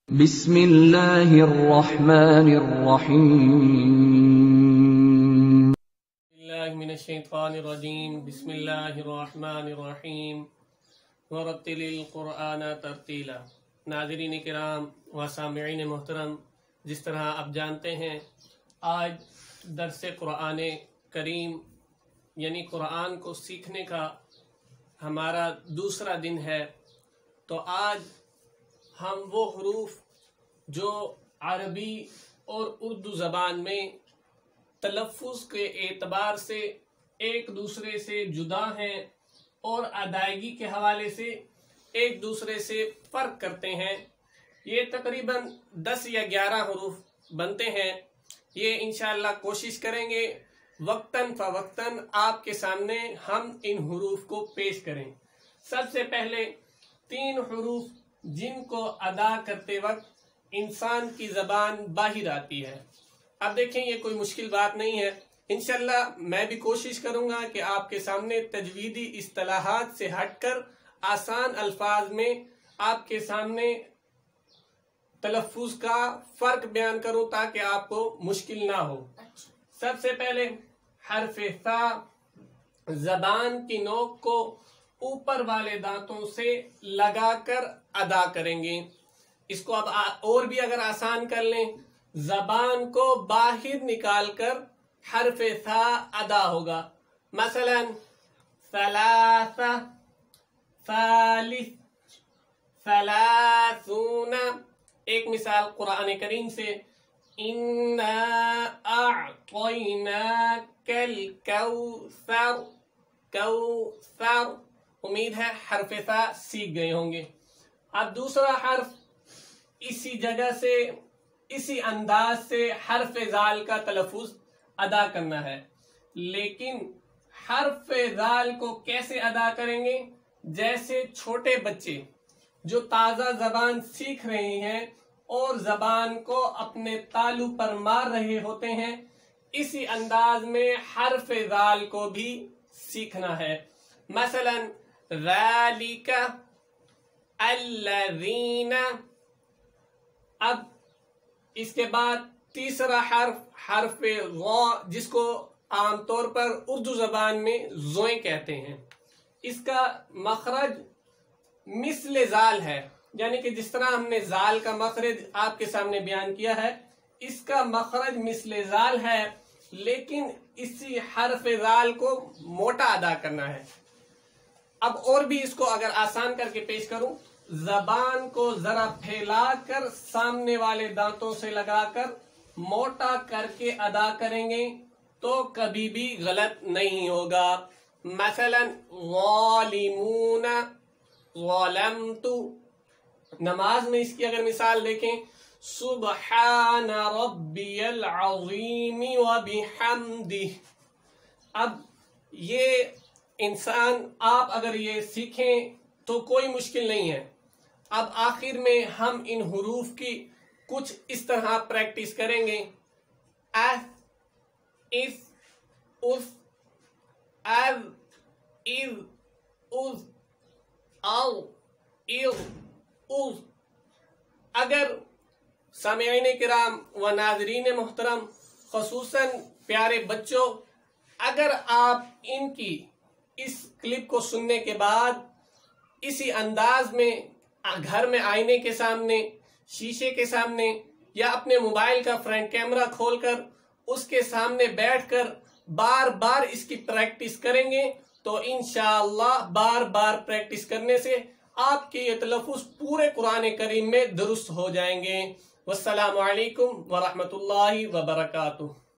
بسم اللہ الرحمن الرحیم اللہ من الشیطان الرجیم بسم اللہ الرحمن الرحیم ورتل القرآن ترتیلا۔ ناظرین کرام و سامعین محترم، جس طرح آپ جانتے ہیں آج درس قرآن کریم یعنی قرآن کو سیکھنے کا ہمارا دوسرا دن ہے، تو آج ہم وہ حروف جو عربی اور اردو زبان میں تلفظ کے اعتبار سے ایک دوسرے سے جدا ہیں اور ادائیگی کے حوالے سے ایک دوسرے سے فرق کرتے ہیں، یہ تقریباً 10 یا 11 حروف بنتے ہیں۔ یہ انشاءاللہ کوشش کریں گے وقتاً فوقتاً آپ کے سامنے ہم ان حروف کو پیش کریں۔ سب سے پہلے 3 حروف جن کو ادا کرتے وقت انسان کی زبان باہر آتی ہے۔ اب دیکھیں یہ کوئی مشکل بات نہیں ہے، انشاءاللہ میں بھی کوشش کروں گا کہ آپ کے سامنے تجویدی اصطلاحات سے ہٹ کر آسان الفاظ میں آپ کے سامنے تلفظ کا فرق بیان کروں تاکہ آپ کو مشکل نہ ہو۔ سب سے پہلے حرف ثا، زبان کی نوک کو اوپر والے دانتوں سے لگا کر ادا کریں گے۔ اس کو اب اور بھی اگر آسان کر لیں، زبان کو باہر نکال کر حرف ثا ادا ہوگا، مثلا ثلاثہ، ثالث، ثلاثون۔ ایک مثال قرآن کریم سے، اِنَّا أَعْطَيْنَاكَ الْكَوْثَرَ، کوثر۔ امید ہے حرف ثا سیکھ گئے ہوں گے۔ اب دوسرا حرف اسی جگہ سے اسی انداز سے حرف ذال کا تلفظ ادا کرنا ہے، لیکن حرف ذال کو کیسے ادا کریں گے؟ جیسے چھوٹے بچے جو تازہ زبان سیکھ رہے ہیں اور زبان کو اپنے تالو پر مار رہے ہوتے ہیں، اسی انداز میں حرف ذال کو بھی سیکھنا ہے، مثلا ذالک، الذین۔ اب اس کے بعد تیسرا حرف غا، جس کو عام طور پر اردو زبان میں زوئیں کہتے ہیں، اس کا مخرج مثل زال ہے، یعنی کہ جس طرح ہم نے زال کا مخرج آپ کے سامنے بیان کیا ہے، اس کا مخرج مثل زال ہے، لیکن اسی حرف زال کو موٹا ادا کرنا ہے۔ اب اور بھی اس کو اگر آسان کر کے پیش کروں، زبان کو ذرا پھیلا کر سامنے والے دانتوں سے لگا کر موٹا کر کے ادا کریں گے تو کبھی بھی غلط نہیں ہوگا، مثلا ظالمون، ظلمت۔ نماز میں اس کی اگر مثال دیکھیں، سبحان ربی العظیم وبحمدہ۔ اب یہ انسان آپ اگر یہ سیکھیں تو کوئی مشکل نہیں ہے۔ اب آخر میں ہم ان حروف کی کچھ اس طرح پریکٹس کریں گے، اف، اس، اس، از، از، از، او، اذ، از۔ اگر سامعین کرام و ناظرین محترم، خصوصاً پیارے بچوں، اگر آپ ان کی اس کلپ کو سننے کے بعد اسی انداز میں گھر میں آئینے کے سامنے، شیشے کے سامنے یا اپنے موبائل کا فرنٹ کیمرہ کھول کر اس کے سامنے بیٹھ کر بار بار اس کی پریکٹس کریں گے تو انشاءاللہ بار بار پریکٹس کرنے سے آپ کے یہ تلفظ پورے قرآن کریم میں درست ہو جائیں گے۔ والسلام علیکم ورحمۃ اللہ وبرکاتہ۔